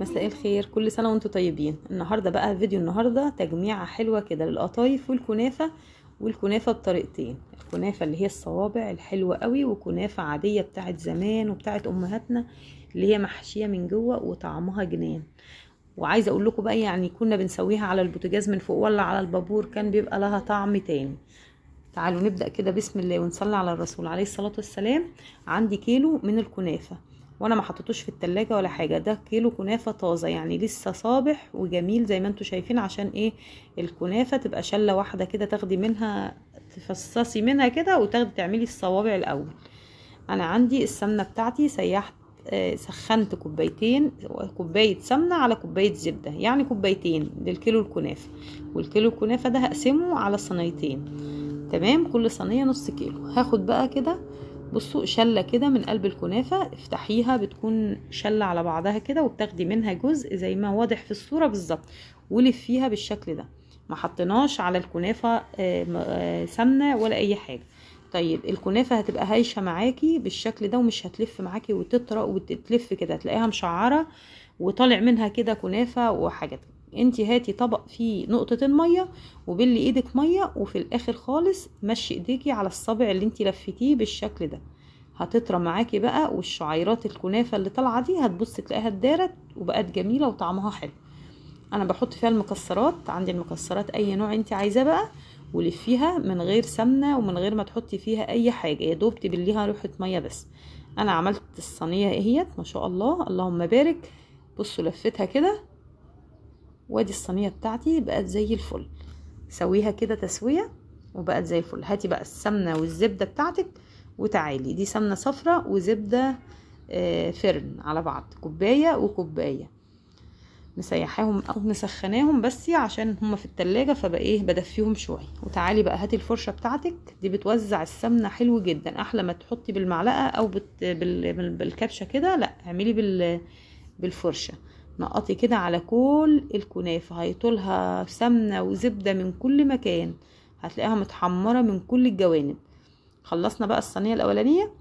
مساء الخير، كل سنة وانتم طيبين. النهاردة بقى فيديو النهاردة تجميعة حلوة كده للقطايف والكنافة بطريقتين. الكنافة اللي هي الصوابع الحلوة قوي، وكنافة عادية بتاعت زمان وبتاعت امهاتنا اللي هي محشية من جوه وطعمها جنان. وعايزة اقول لكم بقى، يعني كنا بنسويها على البوتاجاز من فوق ولا على البابور، كان بيبقى لها طعم تاني. تعالوا نبدأ كده بسم الله ونصلي على الرسول عليه الصلاة والسلام. عندي كيلو من الكنافة، وانا ما حطيتوش في التلاجة ولا حاجة. ده كيلو كنافة طازة، يعني لسه صابح وجميل زي ما انتم شايفين. عشان ايه؟ الكنافة تبقى شلة واحدة كده، تاخدي منها تفصصي منها كده وتاخدي تعملي الصوابع الاول. انا عندي السمنة بتاعتي سيحت، سخنت كوباية سمنة على كوباية زبدة، يعني كوبايتين للكيلو الكنافة. والكيلو الكنافة ده هقسمه على صينيتين، تمام؟ كل صينية نص كيلو. هاخد بقى كده، بصوا، شلة كده من قلب الكنافة، افتحيها بتكون شلة على بعضها كده، وبتاخدي منها جزء زي ما واضح في الصورة بالظبط، ولفيها بالشكل ده. ما حطيناش على الكنافة سمنة ولا اي حاجة. طيب الكنافة هتبقى هايشة معاكي بالشكل ده، ومش هتلف معاكي وتطرق وتتلف كده، هتلاقيها مشعرة وطالع منها كده كنافة وحاجات. انتي هاتي طبق فيه نقطة مية، وبلي ايدك مية، وفي الاخر خالص مشي ايديكي على الصابع اللي انتي لفتيه بالشكل ده. هتطرى معاكي بقى، والشعيرات الكنافة اللي طالعة دي هتبص تلاقيها اتدارت وبقت جميلة وطعمها حلو. انا بحط فيها المكسرات، عندي المكسرات اي نوع انتي عايزاه بقى، ولفيها من غير سمنة ومن غير ما تحطي فيها اي حاجة، يا دوب تبليها ريحة مية بس. انا عملت الصينية اهيت، ما شاء الله اللهم بارك. بصوا لفتها كده، وادي الصينية بتاعتي بقت زي الفل. سويها كده تسوية وبقت زي الفل. هاتي بقى السمنة والزبدة بتاعتك وتعالي، دي سمنة صفرة وزبدة فرن على بعض، كوباية وكوباية. مسيحاهم او مسخناهم بس عشان هما في التلاجة، فبقى ايه بدفيهم شوية. وتعالي بقى هاتي الفرشة بتاعتك دي، بتوزع السمنة حلو جدا، احلى ما تحطي بالمعلقة او بالكبشة كده. لا، اعملي بالفرشة. نقطي كده على كل الكنافة، هيطولها سمنة وزبدة من كل مكان، هتلاقيها متحمرة من كل الجوانب. خلصنا بقى الصينية الاولانية،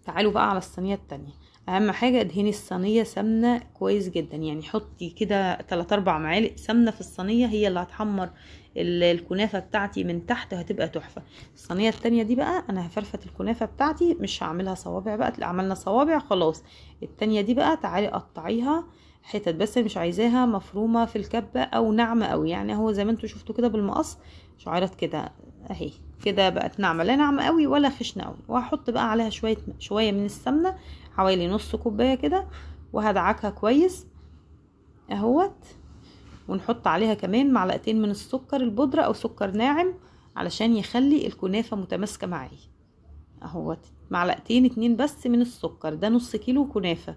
تعالوا بقى على الصينية التانية. اهم حاجة ادهني الصينية سمنة كويس جدا، يعني حطي كده 3-4 معالق سمنة في الصينية، هي اللي هتحمر الكنافة بتاعتي من تحت، هتبقى تحفة. الصينية التانية دي بقى انا هفرفت الكنافة بتاعتي، مش هعملها صوابع بقى، عملنا صوابع خلاص. التانية دي بقى تعالي قطعيها حتت، بس مش عايزاها مفرومة في الكبة او ناعمة قوي، يعني هو زي ما انتوا شفتوا كده بالمقص شعيرات كده اهي، كده بقت ناعمه، لا ناعمه قوي ولا خشنه قوي. وهحط بقى عليها شويه من السمنه، حوالي نص كوبايه كده، وهدعكها كويس اهوت. ونحط عليها كمان معلقتين من السكر البودره او سكر ناعم، علشان يخلي الكنافه متماسكه معايا اهوت. معلقتين 2 بس من السكر، ده نص كيلو كنافه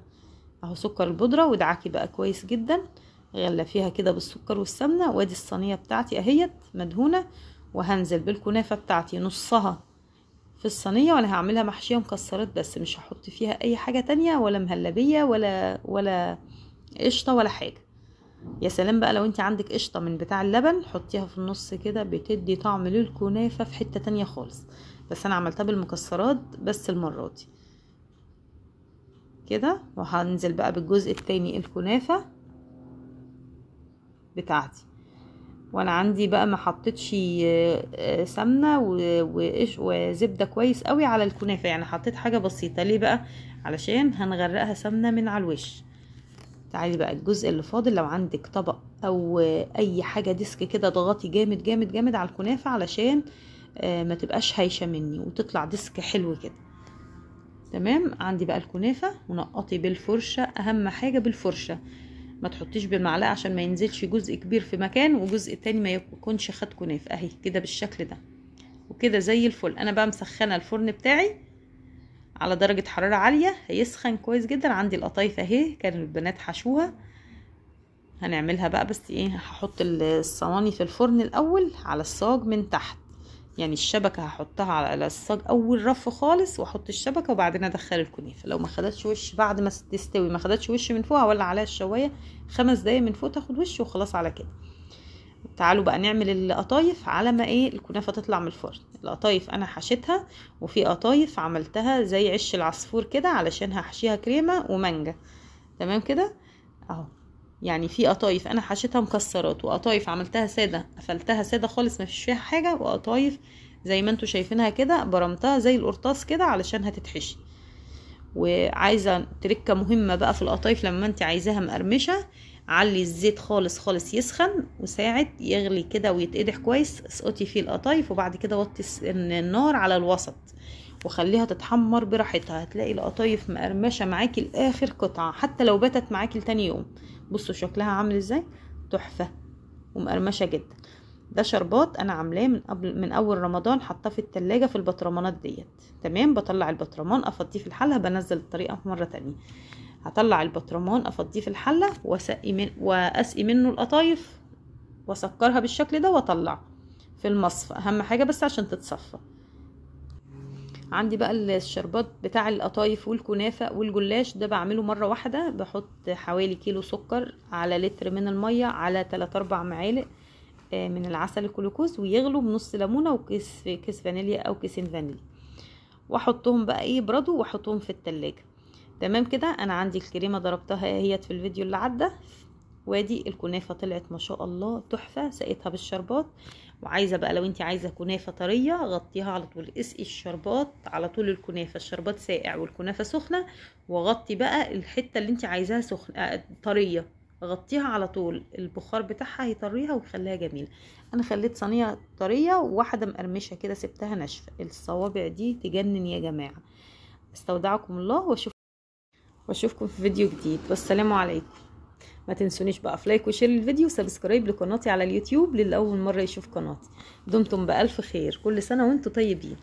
اهو. سكر البودره، ودعكي بقى كويس جدا، غلفيها كده بالسكر والسمنه. وادي الصينيه بتاعتي اهيت مدهونه، وهنزل بالكنافة بتاعتي نصها في الصينية، وانا هعملها محشية مكسرات بس، مش هحط فيها اي حاجة تانية، ولا مهلبية ولا قشطة ولا حاجة. يا سلام بقى لو انت عندك قشطة من بتاع اللبن، حطيها في النص كده، بتدي طعم للكنافة في حتة تانية خالص. بس انا عملتها بالمكسرات بس المرة دي كده. وهنزل بقى بالجزء التاني الكنافة بتاعتي، وانا عندي بقى ما حطيتش سمنه وزبده كويس قوي على الكنافه، يعني حطيت حاجه بسيطه. ليه بقى؟ علشان هنغرقها سمنه من على الوش. تعالي بقى الجزء اللي فاضل، لو عندك طبق او اي حاجه ديسك كده، ضغطي جامد جامد جامد على الكنافه، علشان ما تبقاش هايشه مني وتطلع ديسك حلو كده. تمام. عندي بقى الكنافه، ونقطي بالفرشه، اهم حاجه بالفرشه، ما تحطيش بالمعلقه عشان ما ينزلش جزء كبير في مكان وجزء تاني ما يكونش خد كنافه اهي كده بالشكل ده. وكده زي الفل. انا بقى مسخنه الفرن بتاعي على درجه حراره عاليه، هيسخن كويس جدا. عندي القطايف اهي كان البنات حشوها، هنعملها بقى. بس ايه، هحط الصواني في الفرن الاول على الصاج من تحت، يعني الشبكه هحطها على الصاج اول رف خالص، واحط الشبكه وبعدين ادخل الكنافه. لو ما خدتش وش بعد ما تستوي، ما خدتش وش من فوق، هولع عليها الشوايه 5 دقايق من فوق تاخد وش، وخلاص على كده. تعالوا بقى نعمل القطايف على ما ايه الكنافه تطلع من الفرن. القطايف انا حشيتها، وفي قطايف عملتها زي عش العصفور كده علشان هحشيها كريمه ومانجا، تمام كده. اهو. يعني في قطايف انا حشيتها مكسرات، وقطايف عملتها ساده قفلتها ساده خالص ما فيش فيها حاجه، وقطايف زي ما انتوا شايفينها كده برمتها زي القرطاس كده علشان هتتحشي. وعايزه تركه مهمه بقى في القطايف، لما انت عايزاها مقرمشه علي الزيت خالص خالص يسخن، وساعد يغلي كده ويتقدح كويس، اسقطي فيه القطايف، وبعد كده وطي النار على الوسط وخليها تتحمر براحتها. هتلاقي القطايف مقرمشه معاكي لاخر قطعه، حتى لو باتت معاكي لتاني يوم. بصوا شكلها عامل ازاي، تحفه ومقرمشه جدا. ده شربات انا عاملاه من اول رمضان، حاطاه في التلاجة في البطرمانات ديت. تمام. بطلع البطرمان افضيه في الحله، بنزل الطريقه مره تانية. هطلع البطرمان افضيه في الحله واسقي منه القطايف واسكرها بالشكل ده، واطلع في المصفى اهم حاجه بس عشان تتصفى. عندي بقى الشربات بتاع القطايف والكنافه والجلاش ده بعمله مره واحده. بحط حوالي كيلو سكر على لتر من الميه على 3-4 معالق من العسل الكلوكوز، ويغلوا بنص ليمونه وكيس فانيليا او كيسين فانيليا، واحطهم بقى يبردوا واحطهم في التلاجة. تمام كده. انا عندي الكريمه ضربتها هي في الفيديو اللي عدى، وادي الكنافه طلعت ما شاء الله تحفه. سقيتها بالشربات. وعايزه بقى لو انت عايزه كنافه طريه غطيها على طول، اسقي الشربات على طول الكنافه، الشربات ساقع والكنافه سخنه، وغطي بقى الحته اللي انت عايزاها سخنه طريه، غطيها على طول، البخار بتاعها هيطريها ويخليها جميله. انا خليت صينيه طريه وواحده مقرمشه كده سبتها ناشفه. الصوابع دي تجنن يا جماعه. استودعكم الله واشوفكم في فيديو جديد، والسلام عليكم. ما تنسونيش بقى في لايك وشير الفيديو وسبسكرايب لقناتي على اليوتيوب للأول مرة يشوف قناتي. دمتم بألف خير، كل سنة وانتم طيبين.